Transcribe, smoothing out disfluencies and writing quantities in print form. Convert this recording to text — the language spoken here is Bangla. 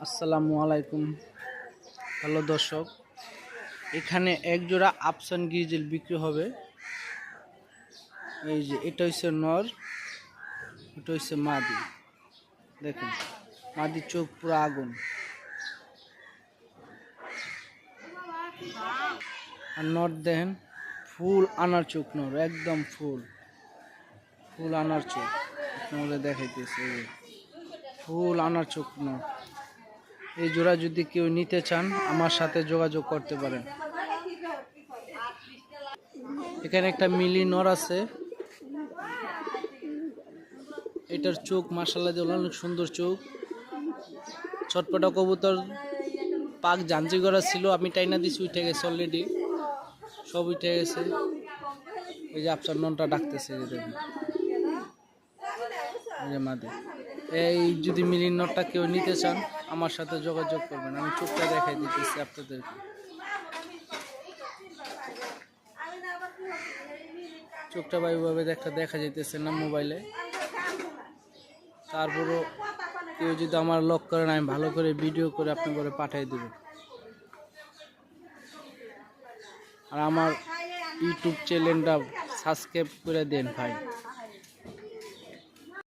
আসসালামু আলাইকুম। হ্যালো দর্শক, এখানে এক জোড়া আফসান গ্রিজেল বিক্রি হবে। এই যে এটা হচ্ছে নর, এটা হচ্ছে মাদি। দেখেন মাদির চোখ পুরো আগুন, আর নর দেখেন ফুল আনার চোখ। নর একদম ফুল আনার চোখ। আপনাদের দেখাইতেছে ফুল আনার চোখ নর। এই জোড়া যদি কেউ নিতে চান আমার সাথে যোগাযোগ করতে পারেন। এখানে একটা মিলি নর আছে, এটার চোখ মাশাআল্লাহ অনেক সুন্দর চোখ। ছটপটা কবুতর পাক জাঞ্জি করা ছিল, আমি টাইনা দিছি, উঠে গেছে অলরেডি, সব উঠে গেছে। এই যে আফসার ননটা ডাকতেছে, যে দেখুন এই যে মাদে। এই যদি মিলির নটটা কেউ নিতে চান আমার সাথে যোগাযোগ করবেন। আমি চোখটা দেখাই দিতেছি আপনাদেরকে। চোখটা ভাইভাবে দেখা যাইতেছে না মোবাইলে, তারপরও কেউ যদি আমার লক করেন আমি ভালো করে ভিডিও করে আপনার করে পাঠিয়ে দেব। আর আমার ইউটিউব চ্যানেলটা সাবস্ক্রাইব করে দেন ভাই।